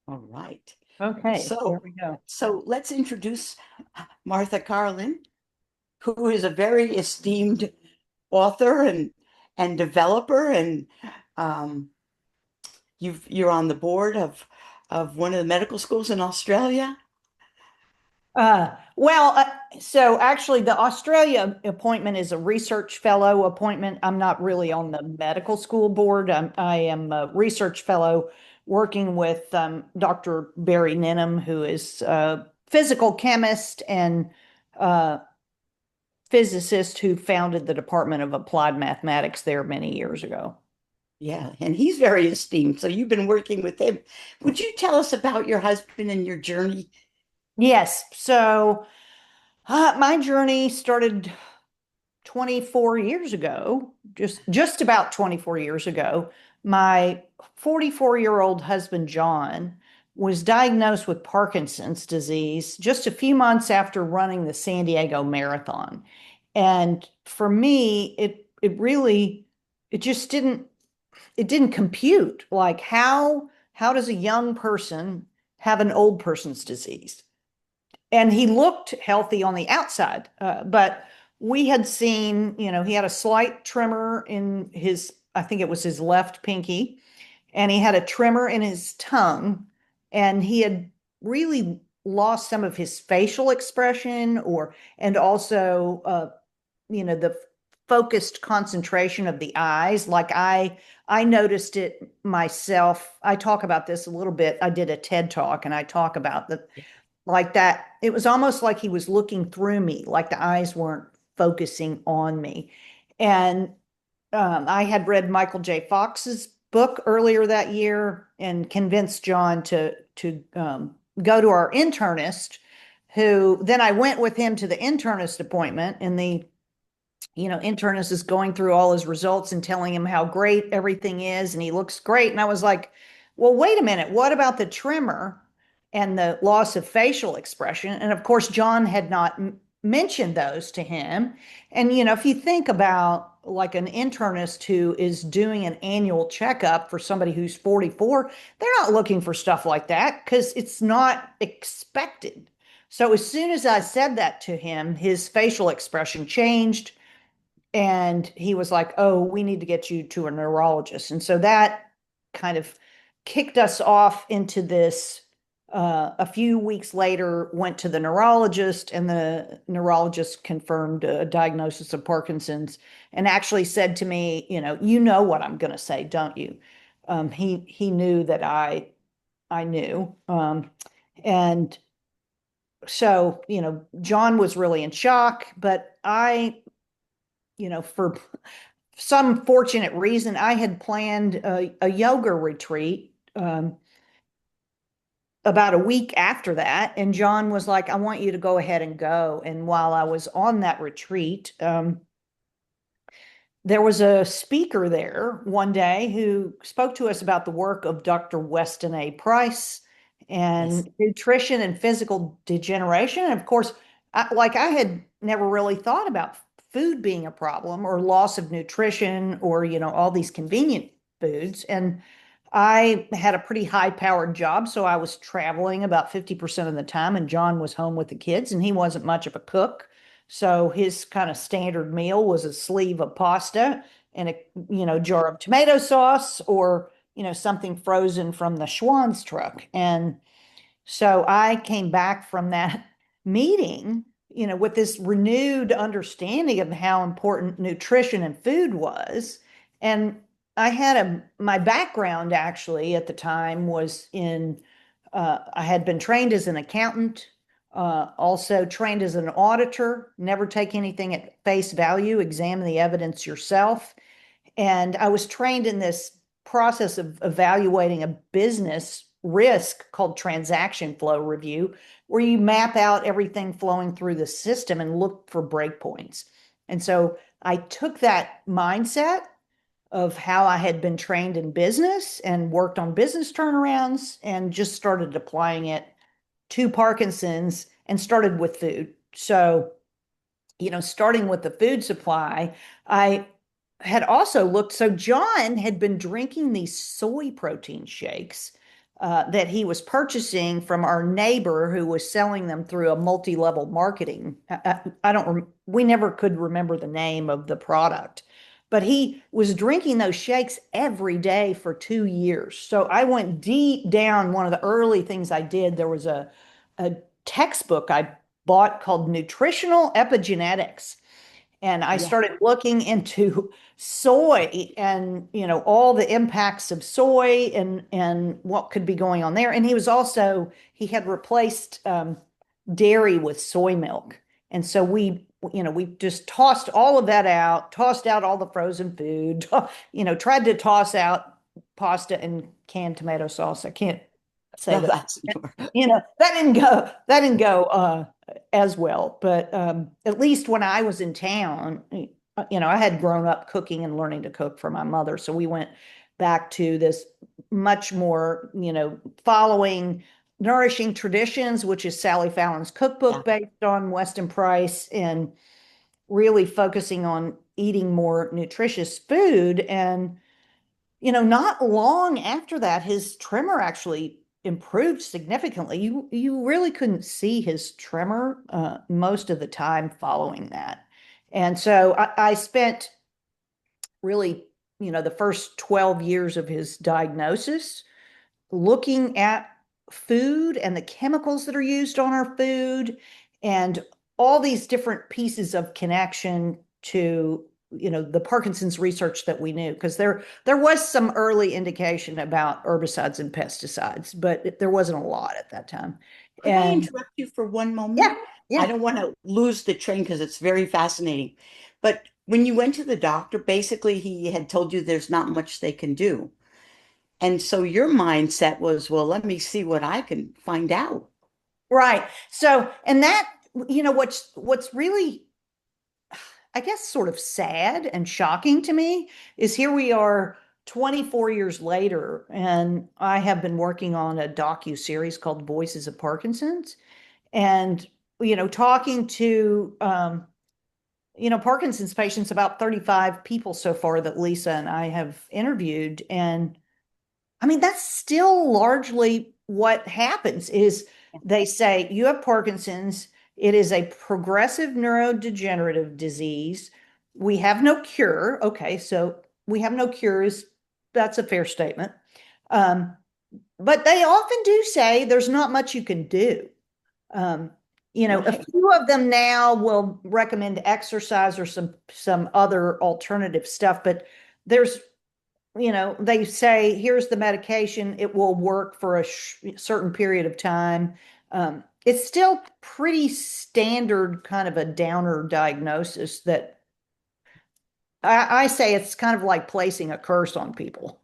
All right. Okay, there So, we go. so let's introduce Martha Carlin, who is a very esteemed author and developer, and um, you're on the board of one of the medical schools in Australia. Well, so actually, the Australia appointment is a research fellow appointment. I'm not really on the medical school board. I am a research fellow working with Dr. Barry Ninham, who is a physical chemist and uh, physicist who founded the Department of Applied Mathematics there many years ago. Yeah, and he's very esteemed. So you've been working with him. Would you tell us about your husband and your journey? Yes, so my journey started 24 years ago, just about 24 years ago. My 44-year-old husband John was diagnosed with Parkinson's disease just a few months after running the San Diego Marathon. And for me, it really it just didn't compute. Like how does a young person have an old person's disease? And he looked healthy on the outside, but we had seen, he had a slight tremor in his, I think it was his left pinky, and he had a tremor in his tongue, and he had really lost some of his facial expression, and also, the focused concentration of the eyes. Like I noticed it myself. I talk about this a little bit. I did a TED talk and I talk about the like that. It was almost like he was looking through me, like the eyes weren't focusing on me. And I had read Michael J. Fox's book earlier that year and convinced John to go to our internist, who then I went with him to the internist appointment, and the internist is going through all his results and telling him how great everything is, and he looks great. And I was like, well, wait a minute, what about the tremor and the loss of facial expression? And of course, John had not mentioned those to him. And if you think about like an internist who is doing an annual checkup for somebody who's 44, they're not looking for stuff like that because it's not expected. So as soon as I said that to him, his facial expression changed, and he was like, "Oh, we need to get you to a neurologist." And so that kind of kicked us off into this. A few weeks later, went to the neurologist, and the neurologist confirmed a diagnosis of Parkinson's, and actually said to me, "You know what I'm going to say, don't you?" He knew that I knew, and so John was really in shock, but for some fortunate reason, I had planned a yoga retreat about a week after that. And John was like, I want you to go ahead and go. And while I was on that retreat, there was a speaker there one day who spoke to us about the work of Dr. Weston A. Price Yes. and nutrition and physical degeneration. And of course, I had never really thought about food being a problem or loss of nutrition or, all these convenient foods. And I had a pretty high powered job, so I was traveling about 50% of the time, and John was home with the kids, and he wasn't much of a cook. So his kind of standard meal was a sleeve of pasta and a, jar of tomato sauce, or, something frozen from the Schwann's truck. And so I came back from that meeting, with this renewed understanding of how important nutrition and food was. And I had my background actually at the time was I had been trained as an accountant, also trained as an auditor, never take anything at face value, examine the evidence yourself. And I was trained in this process of evaluating a business risk called transaction flow review, where you map out everything flowing through the system and look for breakpoints. And so I took that mindset of how I had been trained in business and worked on business turnarounds and just started applying it to Parkinson's and started with food. So, starting with the food supply, I had also looked. So John had been drinking these soy protein shakes that he was purchasing from our neighbor who was selling them through a multi-level marketing. I don't, we never could remember the name of the product, but he was drinking those shakes every day for 2 years. So I went deep down. One of the early things I did, there was a textbook I bought called Nutritional Epigenetics. And I Yeah. started looking into soy and all the impacts of soy and what could be going on there. And he had replaced dairy with soy milk. And so we just tossed all of that out, tossed out all the frozen food, tried to toss out pasta and canned tomato sauce. I can't say No, that, that's that didn't go as well. But at least when I was in town, I had grown up cooking and learning to cook for my mother. So we went back to this much more, following Nourishing Traditions, which is Sally Fallon's yeah. cookbook based on Weston Price, and really focusing on eating more nutritious food. And not long after that, his tremor actually improved significantly. You really couldn't see his tremor most of the time following that. And so I spent really, the first 12 years of his diagnosis looking at food and the chemicals that are used on our food and all these different pieces of connection to the Parkinson's research that we knew, because there was some early indication about herbicides and pesticides, but there wasn't a lot at that time. Could I And interrupt you for one moment? yeah, I yeah. don't want to lose the train because it's very fascinating. But when you went to the doctor, basically he had told you there's not much they can do. And so your mindset was, well, let me see what I can find out. Right. So, and that, what's really, I guess, sort of sad and shocking to me is here we are 24 years later, and I have been working on a docu-series called Voices of Parkinson's, and talking to Parkinson's patients, about 35 people so far that Lisa and I have interviewed. And I mean, that's still largely what happens is they say you have Parkinson's. It is a progressive neurodegenerative disease. We have no cure. Okay, so we have no cures. That's a fair statement. Um, but they often do say there's not much you can do. Um, a Right. few of them now will recommend exercise or some other alternative stuff, but there's they say, here's the medication, it will work for a certain period of time. It's still pretty standard, kind of a downer diagnosis that I say it's kind of like placing a curse on people.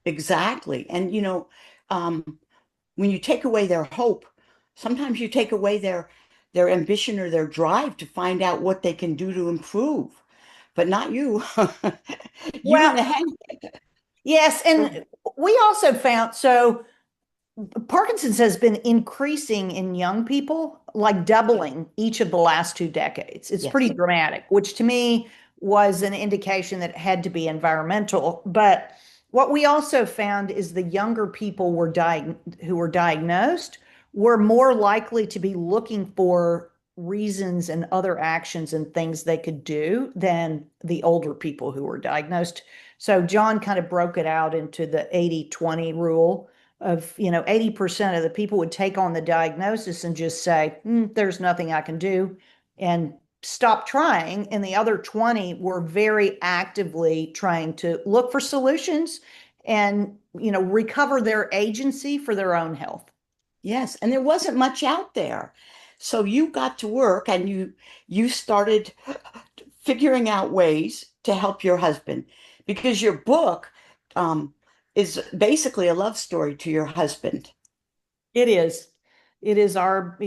Exactly. And when you take away their hope, sometimes you take away their ambition or their drive to find out what they can do to improve. But not you. You Well, went ahead. yes, and we also found so Parkinson's has been increasing in young people, like doubling each of the last 2 decades. It's pretty Yes. dramatic, which to me was an indication that it had to be environmental. But what we also found is the younger people who were diagnosed were more likely to be looking for reasons and other actions and things they could do than the older people who were diagnosed. So John kind of broke it out into the 80-20 rule of 80% of the people would take on the diagnosis and just say, there's nothing I can do, and stop trying. And the other 20 were very actively trying to look for solutions and recover their agency for their own health. Yes, and there wasn't much out there. So you got to work and you started figuring out ways to help your husband because your book um, is basically a love story to your husband. It is. It is our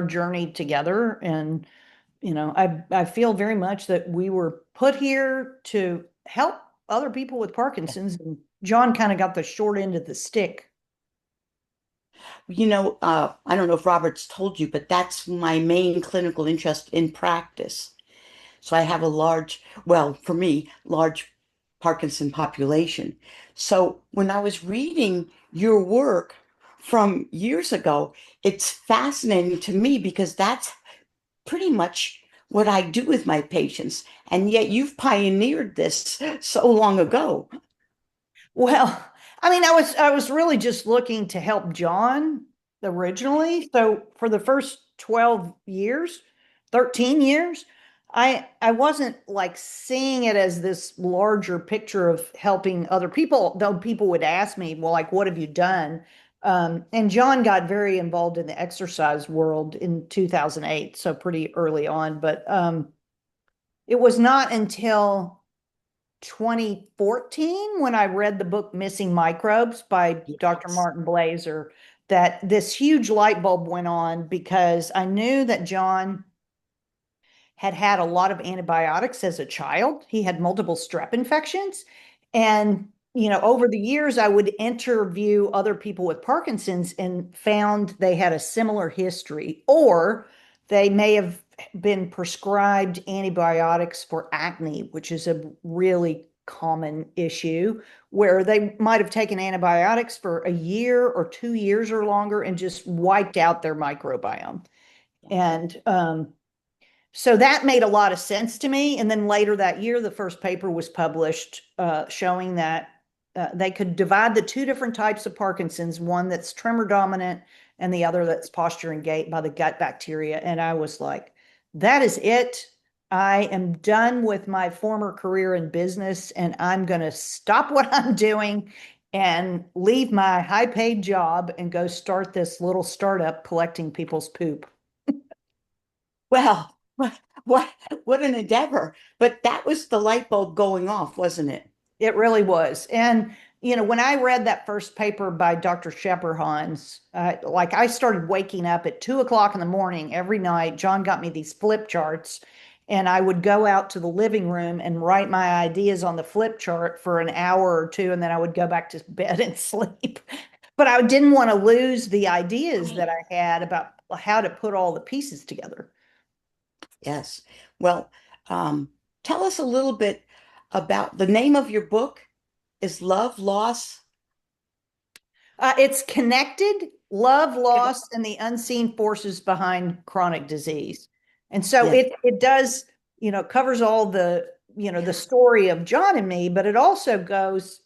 journey together. And I feel very much that we were put here to help other people with Parkinson's, and John kind of got the short end of the stick. I don't know if Robert's told you, but that's my main clinical interest in practice. So I have a large, well, for me, large Parkinson population. So when I was reading your work from years ago, it's fascinating to me because that's pretty much what I do with my patients. And yet you've pioneered this so long ago. Well, I mean, I was really just looking to help John originally. So for the first 12 years, 13 years, I wasn't like seeing it as this larger picture of helping other people, though people would ask me, well, like, what have you done? And John got very involved in the exercise world in 2008, so pretty early on. But it was not until 2014 when I read the book Missing Microbes by Dr. Yes. Martin Blazer that this huge light bulb went on because I knew that John had had a lot of antibiotics as a child. He had multiple strep infections. And, over the years, I would interview other people with Parkinson's and found they had a similar history, or they may have been prescribed antibiotics for acne, which is a really common issue, where they might have taken antibiotics for a year or 2 years or longer and just wiped out their microbiome. Yes. And so that made a lot of sense to me. And then later that year, the first paper was published showing that they could divide the two different types of Parkinson's, one that's tremor dominant and the other that's posture and gait by the gut bacteria. And I was like, that is it. I am done with my former career in business and I'm going to stop what I'm doing and leave my high paid job and go start this little startup collecting people's poop. Well, what what an endeavor. But that was the light bulb going off, wasn't it? It really was. And, when I read that first paper by Dr. Shepperhans, like I started waking up at 2 o'clock in the morning every night. John got me these flip charts, and I would go out to the living room and write my ideas on the flip chart for an hour or two, and then I would go back to bed and sleep. But I didn't want to lose the ideas that Right. I had about how to put all the pieces together. Yes. Well, um, tell us a little bit about the name of your book is Love, Loss. It's connected, love, loss, and the unseen forces behind chronic disease. And so Yes. it does, covers all the story of John and me, but it goes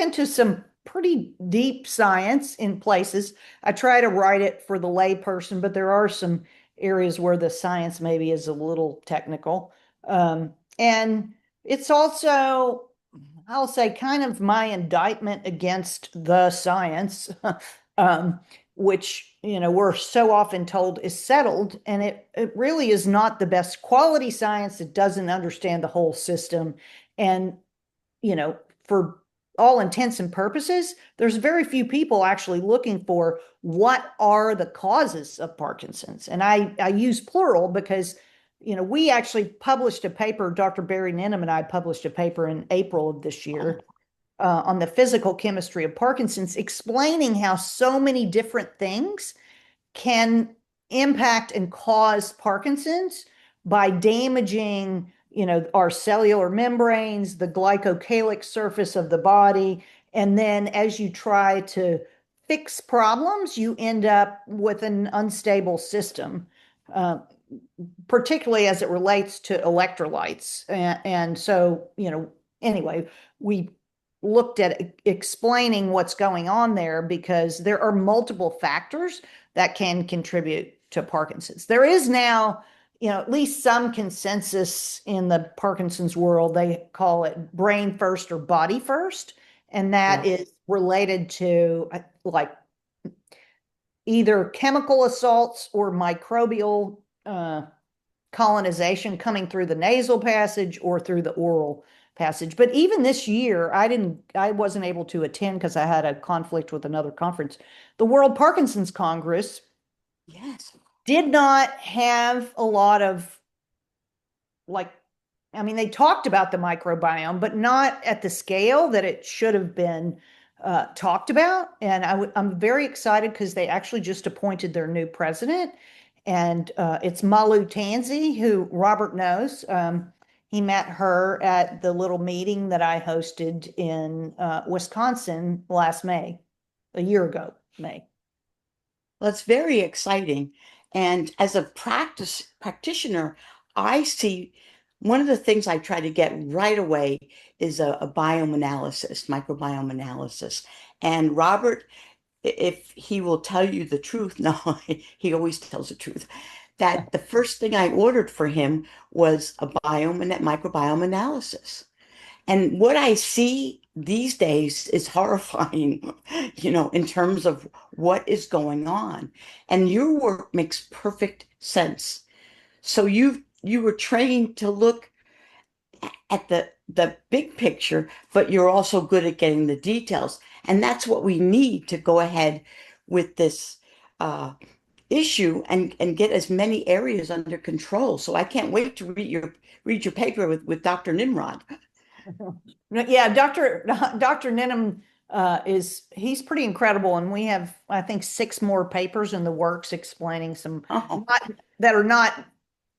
into some pretty deep science in places. I try to write it for the layperson, but there are some areas where the science maybe is a little technical. And it's also, I'll say, kind of my indictment against the science, um, which, we're so often told is settled, and it really is not the best quality science. It doesn't understand the whole system. And, for all intents and purposes, there's very few people actually looking for what are the causes of Parkinson's. And I use plural because we actually published a paper, Dr. Barry Ninham and I published a paper in April of this year Oh, on the physical chemistry of Parkinson's, explaining how so many different things can impact and cause Parkinson's by damaging, our cellular membranes, the glycocalyx surface of the body. And then as you try to fix problems, you end up with an unstable system. Uh, Particularly as it relates to electrolytes. And so, anyway, we looked at explaining what's going on there because there are multiple factors that can contribute to Parkinson's. There is now, at least some consensus in the Parkinson's world. They call it brain first or body first. And that yes. is related to like either chemical assaults or microbial colonization coming through the nasal passage or through the oral passage. But even this year, I wasn't able to attend because I had a conflict with another conference. The World Parkinson's Congress Yes. did not have a lot of like, I mean, they talked about the microbiome, but not at the scale that it should have been talked about. And I'm very excited because they actually just appointed their new president, and it's Malu Tanzi, who Robert knows. He met her at the little meeting that I hosted in Wisconsin last May, a year ago, May. Well, it's very exciting. And as a practitioner, I see one of the things I try to get right away is a biome analysis, microbiome analysis. And Robert, if he will tell you the truth, no, he always tells the truth, that the first thing I ordered for him was a biome and microbiome analysis. And what I see these days is horrifying, in terms of what is going on. And your work makes perfect sense. So you were trained to look at the big picture, but you're also good at getting the details. And that's what we need to go ahead with this issue and get as many areas under control. So I can't wait to read your paper with Dr. Nimrod. Yeah, Dr. Ninham he's pretty incredible, and we have, I think, six more papers in the works explaining some Oh, not, that are not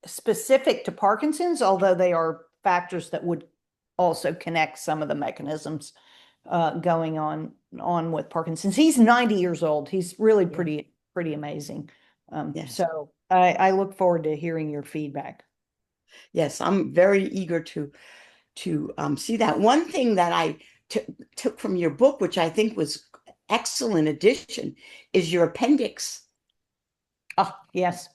specific to Parkinson's, although they are factors that would also connect some of the mechanisms going on with Parkinson's. He's 90 years old. He's really yeah. pretty amazing. Yes. So I look forward to hearing your feedback. Yes, I'm very eager to see that. One thing that I took from your book, which I think was excellent addition, is your appendix. Oh, yes.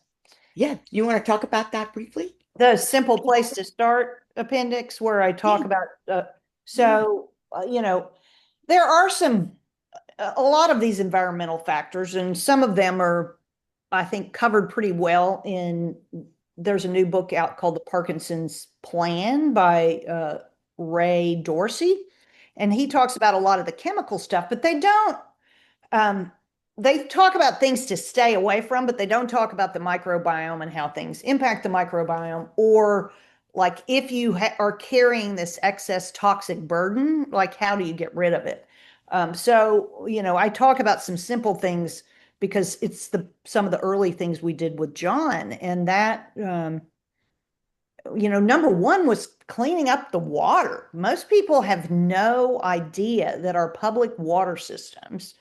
Yeah, you want to talk about that briefly? The simple place to start appendix where I talk Yeah, about, yeah, so, there are a lot of these environmental factors, and some of them are, I think, covered pretty well there's a new book out called The Parkinson's Plan by Ray Dorsey. And he talks about a lot of the chemical stuff, but um, they talk about things to stay away from, but they don't talk about the microbiome and how things impact the microbiome, or like if you are carrying this excess toxic burden, like how do you get rid of it? So, I talk about some simple things because it's some of the early things we did with John, and that number one was cleaning up the water. Most people have no idea that our public water systems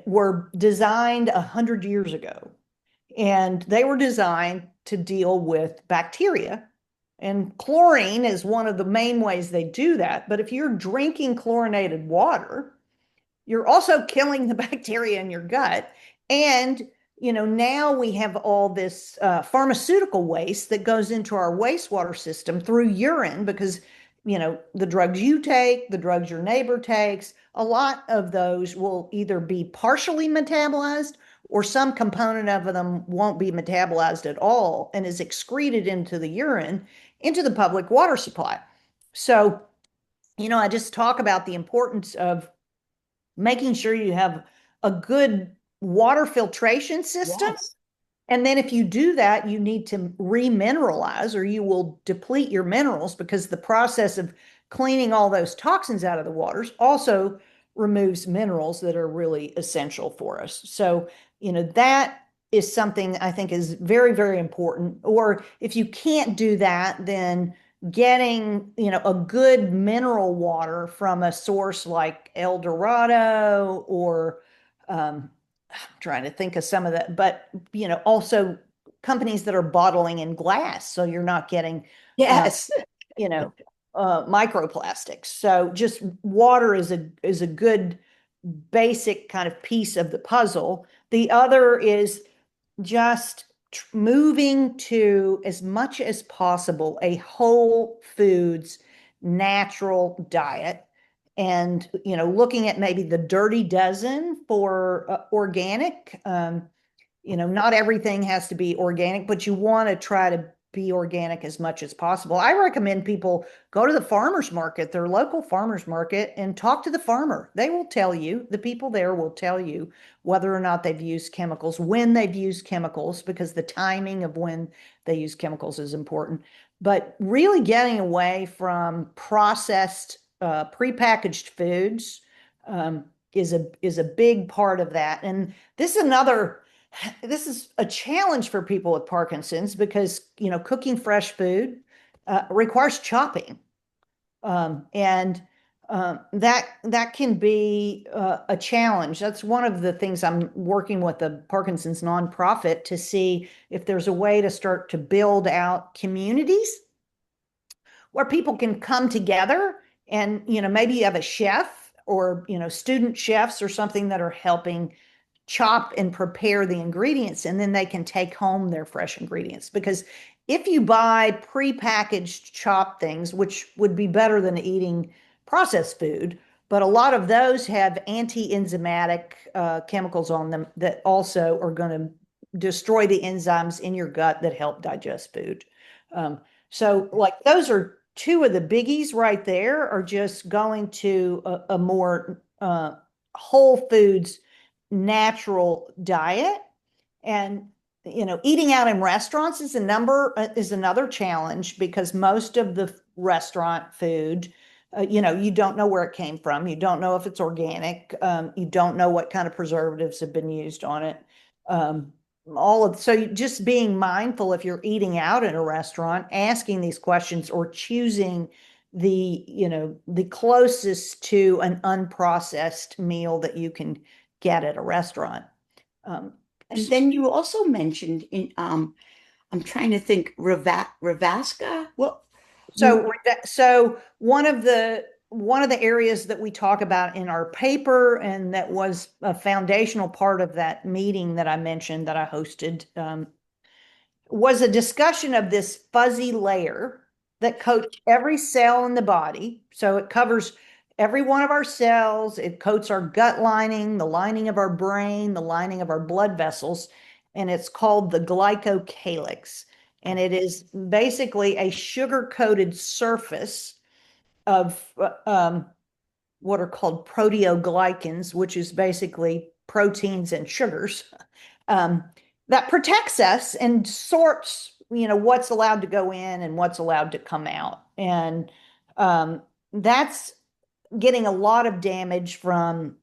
were designed 100 years ago, and they were designed to deal with bacteria. And chlorine is one of the main ways they do that. But if you're drinking chlorinated water, you're also killing the bacteria in your gut. And, now we have all this pharmaceutical waste that goes into our wastewater system through urine because, the drugs you take, the drugs your neighbor takes, a lot of those will either be partially metabolized or some component of them won't be metabolized at all and is excreted into the urine, into the public water supply. So, I just talk about the importance of making sure you have a good water filtration system. yes. And then if you do that, you need to remineralize or you will deplete your minerals because the process of cleaning all those toxins out of the waters also removes minerals that are really essential for us. So, that is something I think is very, very important. Or if you can't do that, then getting, a good mineral water from a source like El Dorado or trying to think of some of that, but also companies that are bottling in glass, so you're not getting, uh, Yes. you know, microplastics. So just water is a good basic kind of piece of the puzzle. The other is just moving to as much as possible a whole foods natural diet, and looking at maybe the dirty dozen for organic. Not everything has to be organic, but you want to try to be organic as much as possible. I recommend people go to the farmers market, their local farmers market, and talk to the farmer. They will tell you, the people there will tell you whether or not they've used chemicals, when they've used chemicals, because the timing of when they use chemicals is important. But really getting away from processed, prepackaged foods is a big part of that. And this is a challenge for people with Parkinson's because, cooking fresh food requires chopping. And that can be a challenge. That's one of the things I'm working with the Parkinson's nonprofit to see if there's a way to start to build out communities where people can come together and, maybe you have a chef or, student chefs or something that are helping chop and prepare the ingredients, and then they can take home their fresh ingredients. Because if you buy prepackaged chopped things, which would be better than eating processed food, but a lot of those have anti-enzymatic chemicals on them that also are going to destroy the enzymes in your gut that help digest food. Um, so, like, those are two of the biggies right there, are just going to a more whole foods natural diet. And eating out in restaurants is another challenge, because most of the restaurant food, you don't know where it came from, you don't know if it's organic, you don't know what kind of preservatives have been used on it. Just being mindful, if you're eating out in a restaurant, asking these questions, or choosing the closest to an unprocessed meal that you can get at a restaurant. Um, And then you also mentioned I'm trying to think, Ravaska. Well, so, you so one of the areas that we talk about in our paper, and that was a foundational part of that meeting that I mentioned that I hosted, was a discussion of this fuzzy layer that coats every cell in the body. So it covers every one of our cells. It coats our gut lining, the lining of our brain, the lining of our blood vessels, and it's called the glycocalyx. And it is basically a sugar-coated surface of what are called proteoglycans, which is basically proteins and sugars, um, that protects us and sorts, what's allowed to go in and what's allowed to come out. And that's getting a lot of damage from,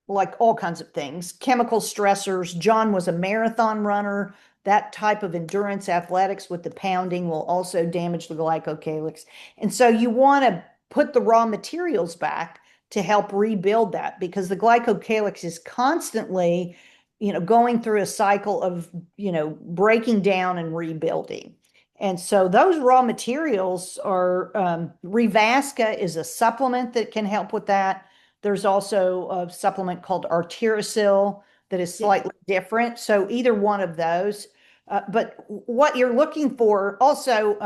like, all kinds of things, chemical stressors. John was a marathon runner. That type of endurance athletics with the pounding will also damage the glycocalyx. And so you want to put the raw materials back to help rebuild that, because the glycocalyx is constantly, going through a cycle of, breaking down and rebuilding. And so those raw materials are, Revasca is a supplement that can help with that. There's also a supplement called Arterosil that is yeah. slightly different. So either one of those. But what you're looking for also,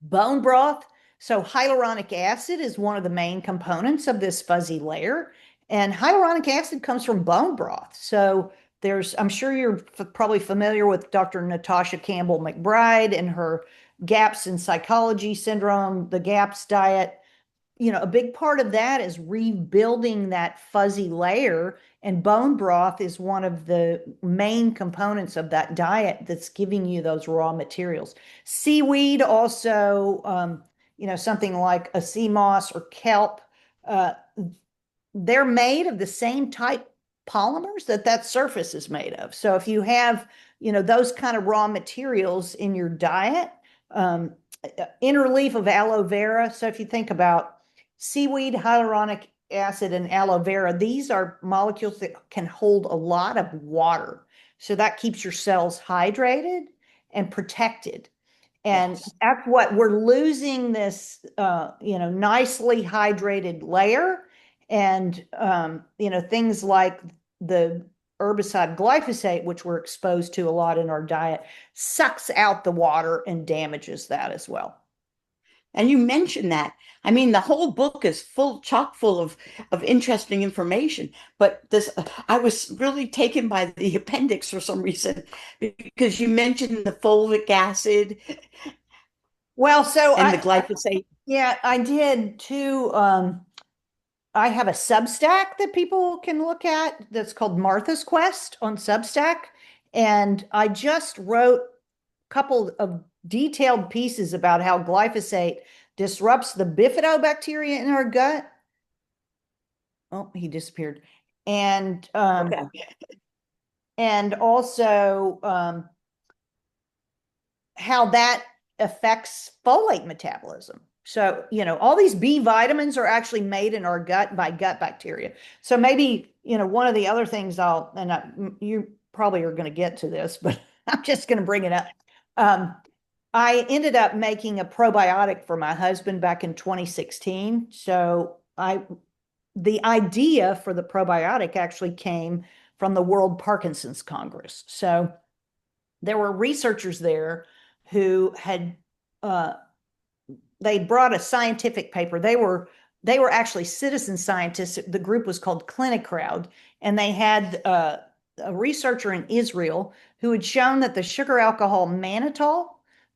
bone broth. So hyaluronic acid is one of the main components of this fuzzy layer. And hyaluronic acid comes from bone broth. So I'm sure you're probably familiar with Dr. Natasha Campbell McBride and her gaps in psychology syndrome, the GAPS diet. A big part of that is rebuilding that fuzzy layer, and bone broth is one of the main components of that diet that's giving you those raw materials. Seaweed also, something like a sea moss or kelp, uh, they're made of the same type polymers that surface is made of. So if you have, those kind of raw materials in your diet, um, inner leaf of aloe vera. So if you think about seaweed, hyaluronic acid, and aloe vera, these are molecules that can hold a lot of water. So that keeps your cells hydrated and protected. And Yes. that's what we're losing, this, nicely hydrated layer. And, things like the herbicide glyphosate, which we're exposed to a lot in our diet, sucks out the water and damages that as well. And you mentioned that. I mean, the whole book is chock full of interesting information. But this, I was really taken by the appendix for some reason, because you mentioned the folic acid Well, so and the glyphosate. yeah, I did too. I have a Substack that people can look at that's called Martha's Quest on Substack. And I just wrote a couple of detailed pieces about how glyphosate disrupts the bifidobacteria in our gut. Oh, he disappeared. And Okay. and also how that affects folate metabolism. So, all these B vitamins are actually made in our gut by gut bacteria. So maybe, one of the other things you probably are going to get to this, but I'm just going to bring it up. Um, I ended up making a probiotic for my husband back in 2016. The idea for the probiotic actually came from the World Parkinson's Congress. So there were researchers there who had uh, they brought a scientific paper. They were actually citizen scientists. The group was called Clinic Crowd, and they had a researcher in Israel who had shown that the sugar alcohol mannitol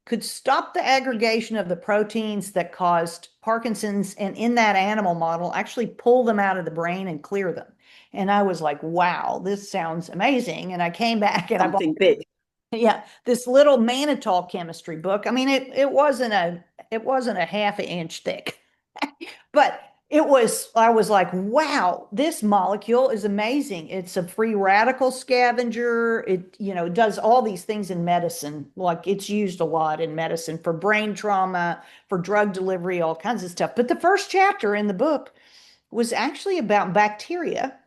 could stop the aggregation of the proteins that caused Parkinson's, and in that animal model, actually pull them out of the brain and clear them. And I was like, wow, this sounds amazing. And I came back and I bought Something big. yeah, this little mannitol chemistry book. I mean, it wasn't a half an inch thick, but I was like, wow, this molecule is amazing. It's a free radical scavenger. It does all these things in medicine. Like it's used a lot in medicine for brain trauma, for drug delivery, all kinds of stuff. But the first chapter in the book was actually about bacteria,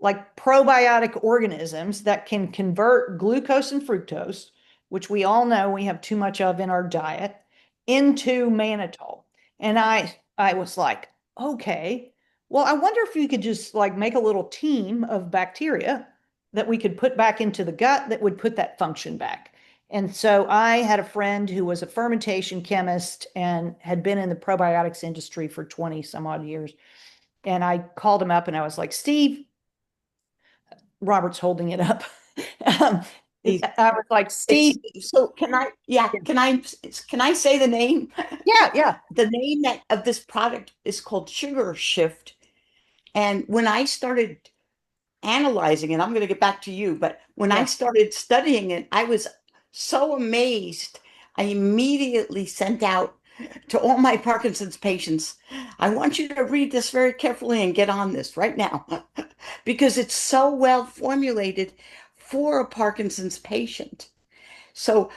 like probiotic organisms that can convert glucose and fructose, which we all know we have too much of in our diet, into mannitol. And I was like, okay, well, I wonder if we could just like make a little team of bacteria that we could put back into the gut that would put that function back. And so I had a friend who was a fermentation chemist and had been in the probiotics industry for 20 some odd years. And I called him up and I was like, Steve, Robert's holding it up. Um, These- I was like, It's Steve. so can I say the name? Yeah, yeah, The name of this product is called Sugar Shift. And when I started analyzing it, I'm going to get back to you, but when I yeah. started studying it, I was so amazed. I immediately sent out to all my Parkinson's patients, I want you to read this very carefully and get on this right now because it's so well formulated for a Parkinson's patient. So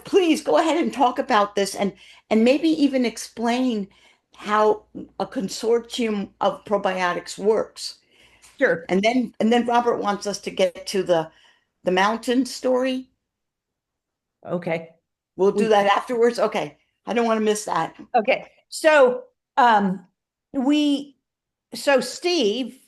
please go ahead and talk about this and maybe even explain how a consortium of probiotics works. Sure. And then Robert wants us to get to the mountain story. Okay. We'll do We that afterwards. Okay. I don't want to miss that. okay. So we so Steve,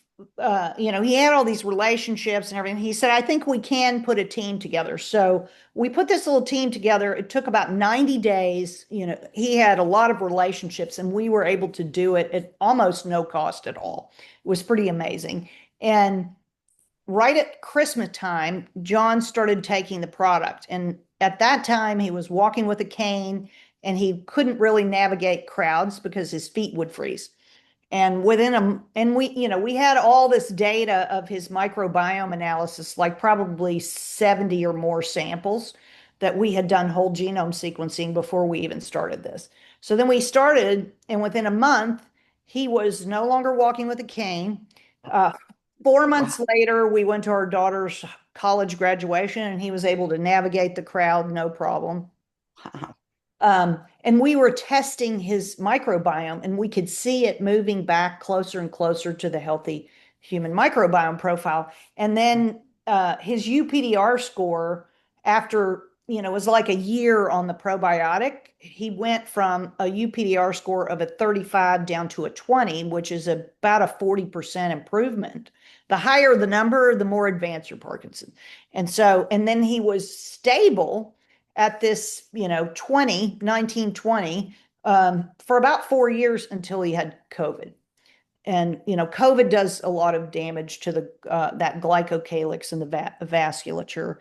he had all these relationships and everything. He said, I think we can put a team together. So we put this little team together. It took about 90 days. He had a lot of relationships, and we were able to do it at almost no cost at all. It was pretty amazing. And right at Christmas time, John started taking the product. And at that time, he was walking with a cane and he couldn't really navigate crowds because his feet would freeze. And we had all this data of his microbiome analysis, like probably 70 or more samples that we had done whole genome sequencing before we even started this. So then we started, and within a month, he was no longer walking with a cane. Uh, 4 months Wow. later, we went to our daughter's college graduation, and he was able to navigate the crowd, no problem. Wow. And we were testing his microbiome, and we could see it moving back closer and closer to the healthy human microbiome profile. And then his UPDR score, after it was like a year on the probiotic, he went from a UPDR score of a 35 down to a 20, which is about a 40% improvement. The higher the number, the more advanced your Parkinson. And then he was stable at this, 1920, for about 4 years until he had COVID. And, COVID does a lot of damage to that glycocalyx and the vasculature.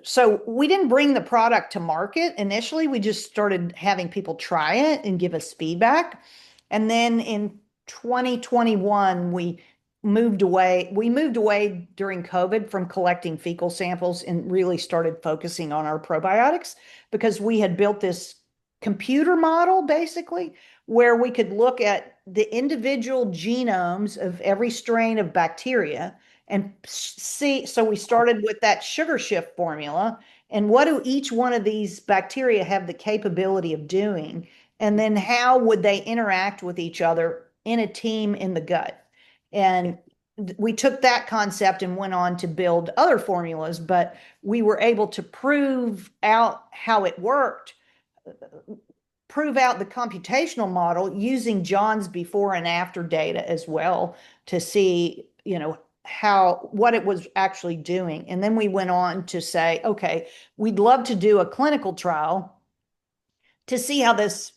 So we didn't bring the product to market initially. We just started having people try it and give us feedback. And then in 2021, we moved away during COVID from collecting fecal samples and really started focusing on our probiotics because we had built this computer model basically where we could look at the individual genomes of every strain of bacteria and see. So we started with that sugar shift formula, and what do each one of these bacteria have the capability of doing, and then how would they interact with each other in a team in the gut. And we took that concept and went on to build other formulas, but we were able to prove out how it worked, prove out the computational model using John's before and after data as well to see, how what it was actually doing. And then we went on to say, okay, we'd love to do a clinical trial to see how this,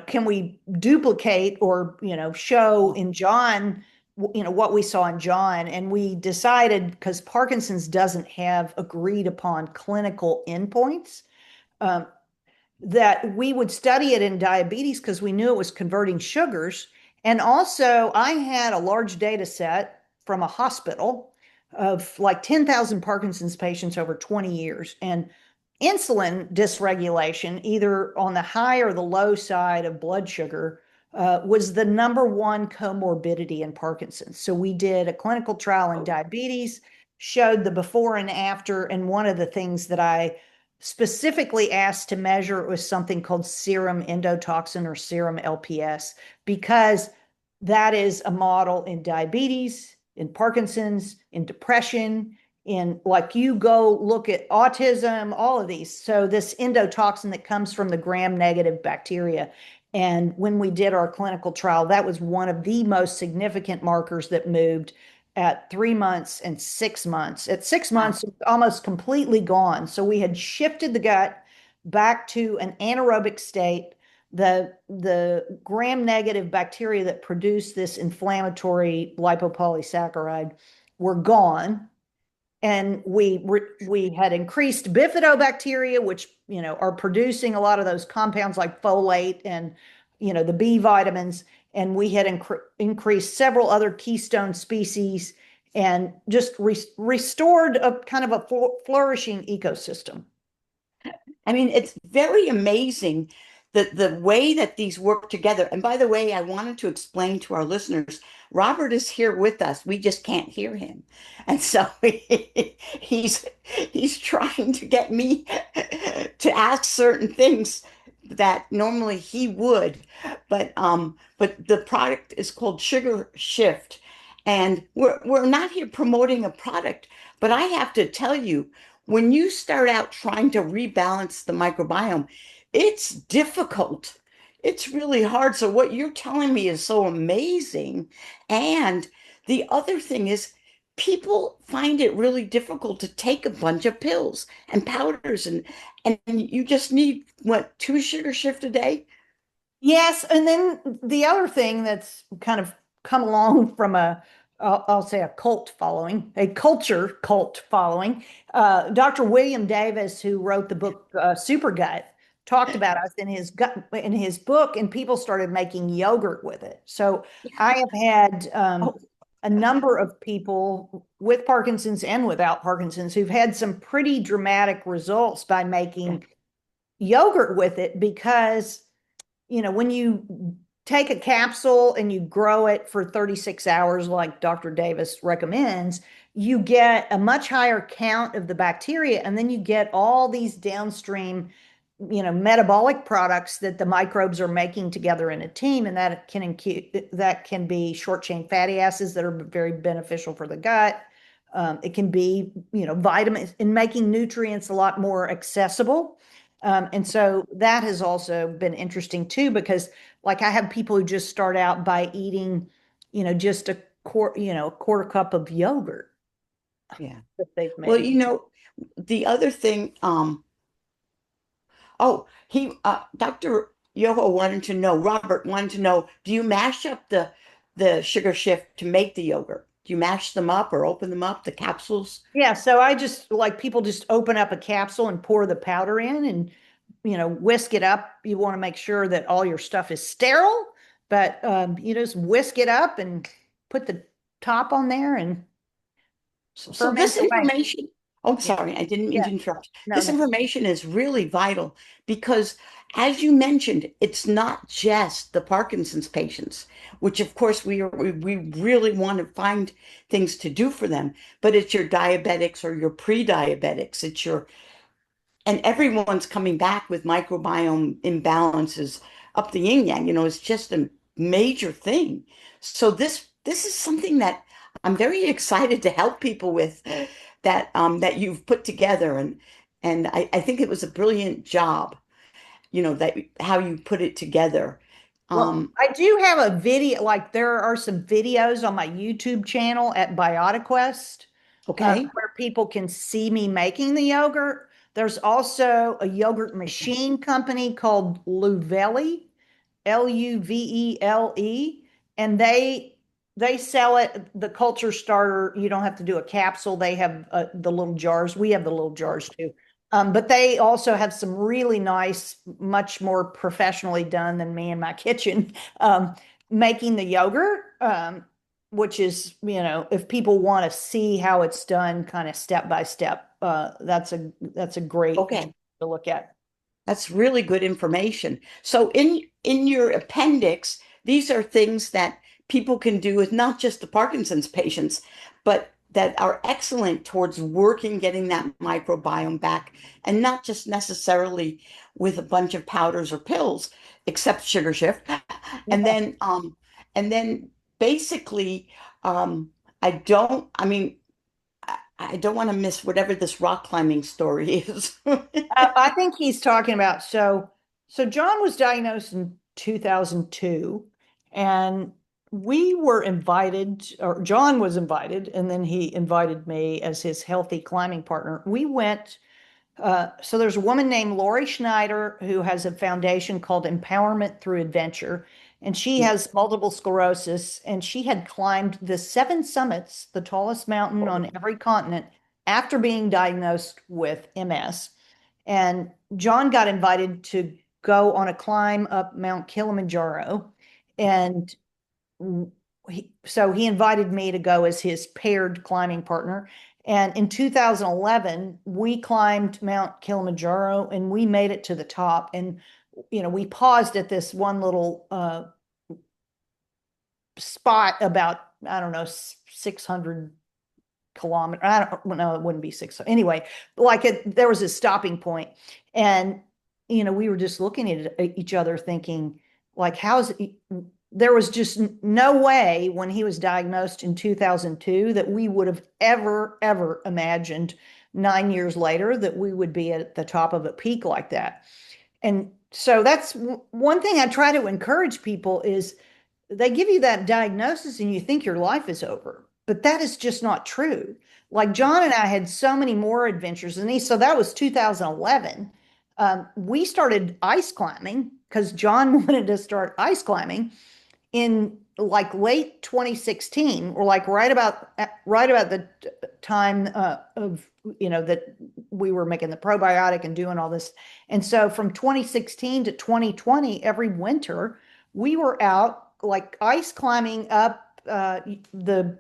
can we duplicate or, show in John, what we saw in John. And we decided, because Parkinson's doesn't have agreed upon clinical endpoints, um, that we would study it in diabetes because we knew it was converting sugars. And also, I had a large data set from a hospital of like 10,000 Parkinson's patients over 20 years. And insulin dysregulation, either on the high or the low side of blood sugar, was the number one comorbidity in Parkinson's. So we did a clinical trial in diabetes, showed the before and after. And one of the things that I specifically asked to measure was something called serum endotoxin or serum LPS, because that is a model in diabetes, in Parkinson's, in depression, in, like, you go look at autism, all of these. So this endotoxin that comes from the gram-negative bacteria. And when we did our clinical trial, that was one of the most significant markers that moved at 3 months and 6 months. At 6 months, it's almost completely gone. So we had shifted the gut back to an anaerobic state. The gram-negative bacteria that produce this inflammatory lipopolysaccharide were gone, and we had increased bifidobacteria, which are producing a lot of those compounds like folate and the B vitamins, and we had increased several other keystone species and just restored a kind of a flourishing ecosystem. I mean, it's very amazing the way that these work together. And by the way, I wanted to explain to our listeners, Robert is here with us. We just can't hear him. And so he's he's trying to get me to ask certain things that normally he would. But the product is called Sugar Shift. And we're not here promoting a product, but I have to tell you, when you start out trying to rebalance the microbiome, it's difficult. It's really hard. So what you're telling me is so amazing. And the other thing is people find it really difficult to take a bunch of pills and powders and you just need what, two sugar shift a day? Yes, and then the other thing that's kind of come along from I'll say a cult following, a culture cult following. Dr. William Davis, who wrote the book Super Gut, talked about us in his book, and people started making yogurt with it. So I have had Oh, a number of people with Parkinson's and without Parkinson's who've had some pretty dramatic results by yeah. making yogurt with it, because when you take a capsule and you grow it for 36 hours, like Dr. Davis recommends, you get a much higher count of the bacteria, and then you get all these downstream, metabolic products that the microbes are making together in a team, and that can be short chain fatty acids that are very beneficial for the gut. It can be, vitamins, in making nutrients a lot more accessible. And so that has also been interesting too, because like I have people who just start out by eating, just a quarter cup of yogurt Yeah. that they've Well, made. the other thing, oh, Dr. Yoho wanted to know, Robert wanted to know, do you mash up the sugar shift to make the yogurt? Do you mash them up or open them up, the capsules? Yeah, so I just like people just open up a capsule and pour the powder in and whisk it up. You want to make sure that all your stuff is sterile, but you just whisk it up and put the top on there and So ferment this away. information, oh, Yeah, sorry, I didn't mean yeah, to interrupt. no, This no. information is really vital because, as you mentioned, it's not just the Parkinson's patients, which of course we really want to find things to do for them, but it's your diabetics or your pre-diabetics. It's your and everyone's coming back with microbiome imbalances up the yin yang. It's just a major thing. So this is something that I'm very excited to help people with, that you've put together, and I think it was a brilliant job, that how you put it together. Well, Um, I do have a video, like there are some videos on my YouTube channel at BiotiQuest, okay. where people can see me making the yogurt. There's also a yogurt machine company called Luvele, Luvele, and they sell it, the culture starter. You don't have to do a capsule. They have the little jars. We have the little jars too. But they also have some really nice, much more professionally done than me in my kitchen, making the yogurt, which is, if people want to see how it's done kind of step by step, that's a great Okay. to look at. That's really good information. So in your appendix, these are things that people can do with not just the Parkinson's patients, but that are excellent towards working getting that microbiome back, and not just necessarily with a bunch of powders or pills, except sugar shift. And Yeah. then and then basically I don't I mean I don't want to miss whatever this rock climbing story is. I think he's talking about so John was diagnosed in 2002, and we were invited, or John was invited, and then he invited me as his healthy climbing partner. We went, so there's a woman named Lori Schneider who has a foundation called Empowerment Through Adventure, and she has multiple sclerosis, and she had climbed the seven summits, the tallest mountain on every continent, after being diagnosed with MS. And John got invited to go on a climb up Mount Kilimanjaro. And so he invited me to go as his paired climbing partner. And in 2011, we climbed Mount Kilimanjaro and we made it to the top. And, we paused at this one little spot about, I don't know, 600 kilometer. I don't know, it wouldn't be 600. Anyway, like there was a stopping point, and we were just looking at each other, thinking, like, how's it? There was just no way when he was diagnosed in 2002 that we would have ever imagined 9 years later that we would be at the top of a peak like that. And so that's one thing I try to encourage people is they give you that diagnosis and you think your life is over, but that is just not true. Like John and I had so many more adventures than these. So that was 2011. We started ice climbing because John wanted to start ice climbing in like late 2016, or like right about the time of that we were making the probiotic and doing all this. And so from 2016 to 2020, every winter we were out like ice climbing up the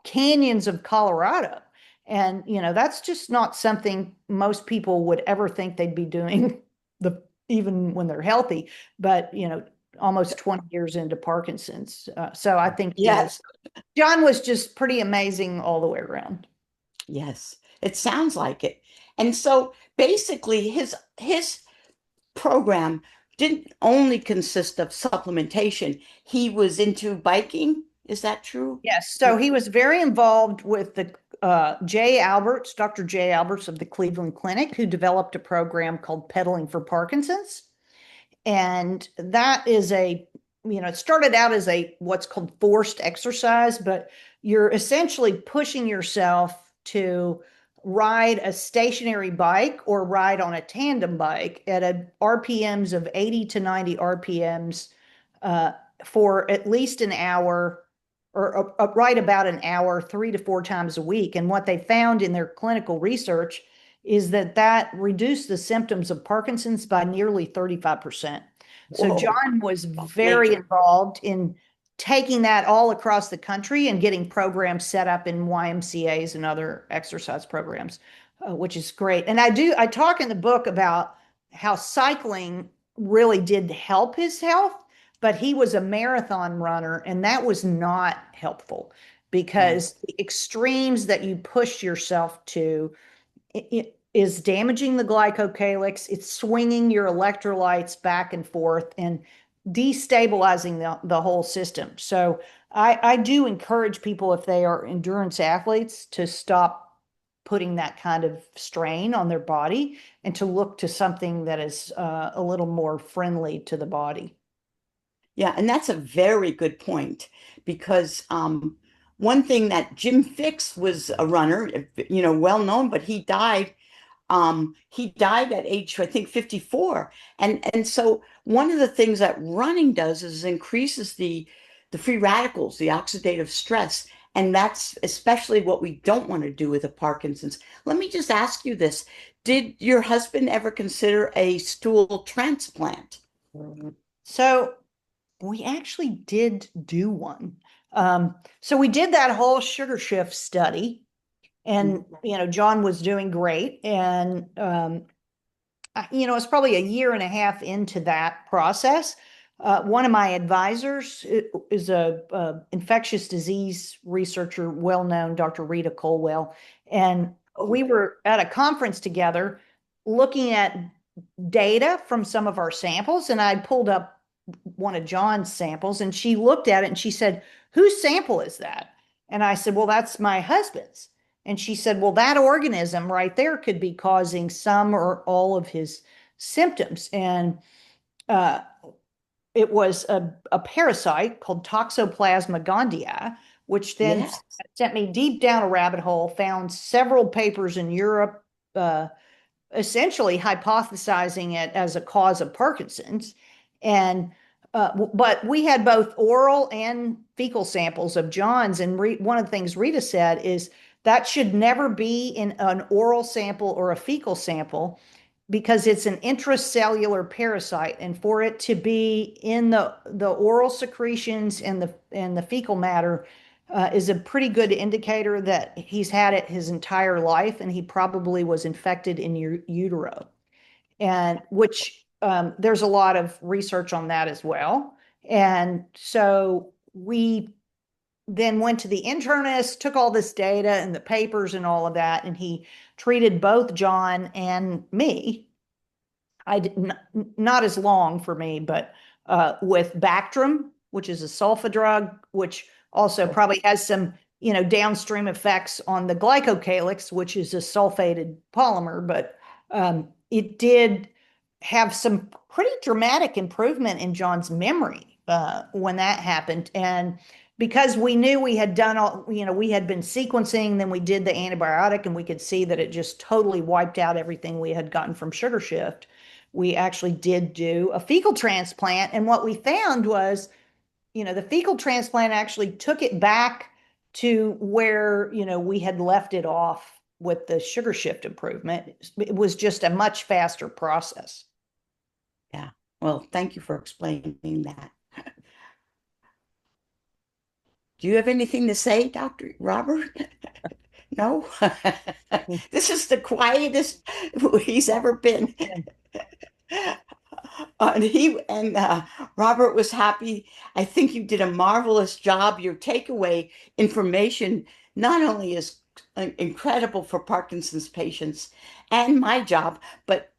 canyons of Colorado. And that's just not something most people would ever think they'd be doing the even when they're healthy. But almost 20 years into Parkinson's. So I think, Yes. John was just pretty amazing all the way around. Yes, it sounds like it. And so basically his program didn't only consist of supplementation. He was into biking. Is that true? Yes. So he was very involved with the Dr. Jay Alberts of the Cleveland Clinic, who developed a program called Pedaling for Parkinson's. And that is it started out as what's called forced exercise, but you're essentially pushing yourself to ride a stationary bike or ride on a tandem bike at a RPMs of 80 to 90 RPMs uh, for at least an hour, or right about an hour, 3 to 4 times a week. And what they found in their clinical research is that reduced the symptoms of Parkinson's by nearly 35%. So Whoa, John was very major. involved in taking that all across the country and getting programs set up in YMCA's and other exercise programs, which is great. And I talk in the book about how cycling really did help his health, but he was a marathon runner, and that was not helpful Right. because the extremes that you push yourself to, is damaging the glycocalyx. It's swinging your electrolytes back and forth and destabilizing the whole system. So I do encourage people, if they are endurance athletes, to stop putting that kind of strain on their body and to look to something that is a little more friendly to the body. Yeah, and that's a very good point because one thing that Jim Fix was a runner, well known, but he died at age, I think, 54. And so one of the things that running does is increases the free radicals, the oxidative stress. And that's especially what we don't want to do with the Parkinson's. Let me just ask you this. Did your husband ever consider a stool transplant? So we actually did do one. So we did that whole sugar shift study, and John was doing great, and it's probably a year and a half into that process. One of my advisors is a infectious disease researcher, well known, Dr. Rita Colwell, and we were at a conference together looking at data from some of our samples, and I pulled up one of John's samples, and she looked at it and she said, "Whose sample is that?" And I said, "Well, that's my husband's." And she said, "Well, that organism right there could be causing some or all of his symptoms." And uh, it was a parasite called Toxoplasma gondii, which then Yes. sent me deep down a rabbit hole, found several papers in Europe, essentially hypothesizing it as a cause of Parkinson's. And but we had both oral and fecal samples of John's, and one of the things Rita said is that should never be in an oral sample or a fecal sample because it's an intracellular parasite, and for it to be in the oral secretions and the fecal matter is a pretty good indicator that he's had it his entire life, and he probably was infected in your utero, and which there's a lot of research on that as well. And so we then went to the internist, took all this data and the papers and all of that, and he treated both John and me. I did not as long for me, but with Bactrim, which is a sulfa drug, which also probably has some, downstream effects on the glycocalyx, which is a sulfated polymer, but it did have some pretty dramatic improvement in John's memory when that happened. And because we knew we had done all, we had been sequencing, then we did the antibiotic and we could see that it just totally wiped out everything we had gotten from sugar shift. We actually did do a fecal transplant. And what we found was, the fecal transplant actually took it back to where, we had left it off with the sugar shift improvement. It was just a much faster process. Yeah. Well, thank you for explaining that. Do you have anything to say, Dr. Robert? No? This is the quietest he's ever been. And Robert was happy. I think you did a marvelous job. Your takeaway information not only is incredible for Parkinson's patients and my job, but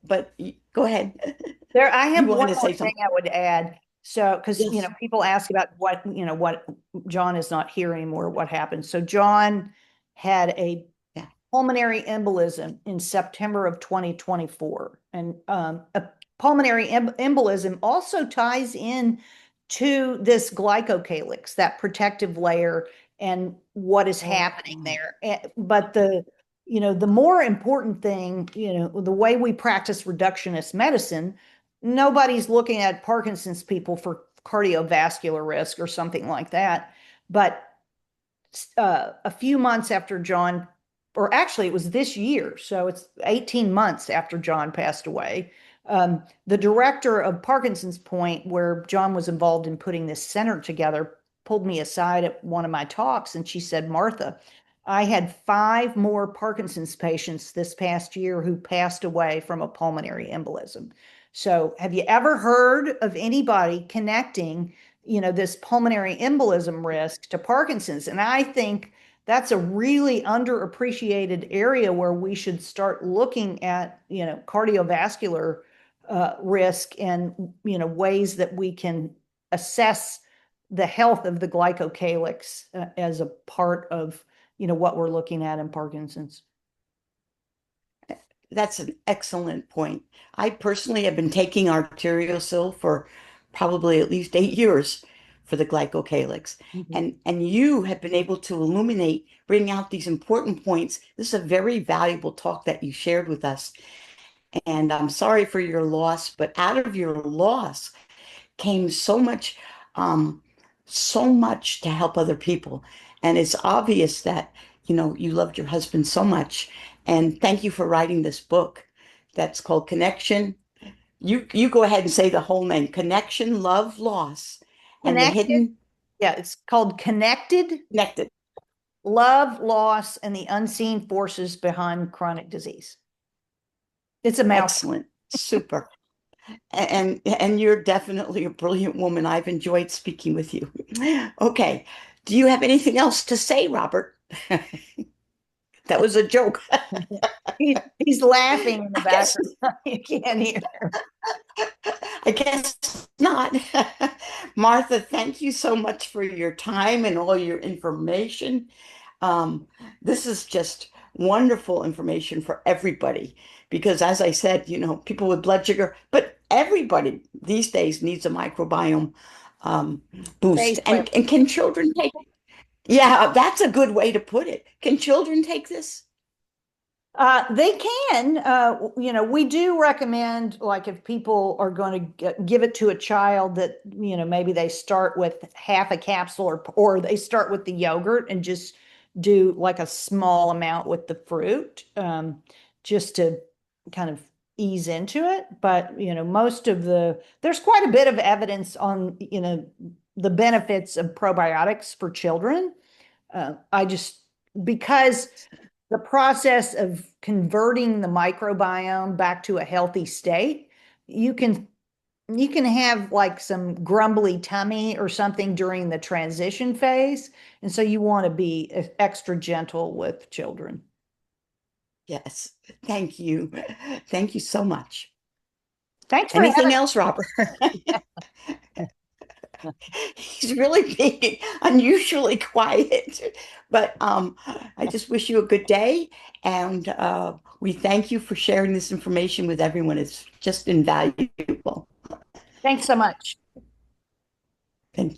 go ahead. I You have want one to more say thing something? I would add. So, because, Yes. people ask about what John is not here anymore, what happened. So John had a Yeah. pulmonary embolism in September of 2024. And a pulmonary embolism also ties in to this glycocalyx, that protective layer, and what is Oh, happening there. But the more important thing, the way we practice reductionist medicine, nobody's looking at Parkinson's people for cardiovascular risk or something like that. But a few months after John, or actually it was this year, so it's 18 months after John passed away, the director of Parkinson's Point, where John was involved in putting this center together, pulled me aside at one of my talks and she said, "Martha, I had 5 more Parkinson's patients this past year who passed away from a pulmonary embolism. So have you ever heard of anybody connecting this pulmonary embolism risk to Parkinson's?" And I think that's a really underappreciated area where we should start looking at, cardiovascular risk and, ways that we can assess the health of the glycocalyx as a part of, what we're looking at in Parkinson's. That's an excellent point. I personally have been taking arteriosil for probably at least 8 years for the glycocalyx. Mhm. And you have been able to illuminate, bring out these important points. This is a very valuable talk that you shared with us. And I'm sorry for your loss, but out of your loss came um, so much to help other people. And it's obvious that, you loved your husband so much. And thank you for writing this book that's called Connection. You go ahead and say the whole name, Connection, Love, Loss, and the Connected. Hidden Yeah, it's called Connected: Connected. Love, Loss, and the Unseen Forces Behind Chronic Disease. It's a mouthful. Excellent. Super. And you're definitely a brilliant woman. I've enjoyed speaking with you. Okay. Do you have anything else to say, Robert? That was a joke. He's laughing in the I guess background. You can't hear. I guess not. Martha, thank you so much for your time and all your information. Um, this is just wonderful information for everybody because, as I said, people with blood sugar, but everybody these days needs a microbiome um, boost. Face cleanser. And can children take? Yeah, that's a good way to put it. Can children take this? They can, we do recommend, like, if people are going to give it to a child, that, maybe they start with half a capsule, or they start with the yogurt and just do like a small amount with the fruit, just to kind of ease into it. But, there's quite a bit of evidence on, the benefits of probiotics for children. I just, because the process of converting the microbiome back to a healthy state, you can you can have like some grumbly tummy or something during the transition phase. And so you want to be extra gentle with children. Yes. Thank you. Thank you so much. Thanks for Anything having else, Robert? He's really being unusually quiet. But I just wish you a good day. And we thank you for sharing this information with everyone. It's just invaluable. Thanks so much.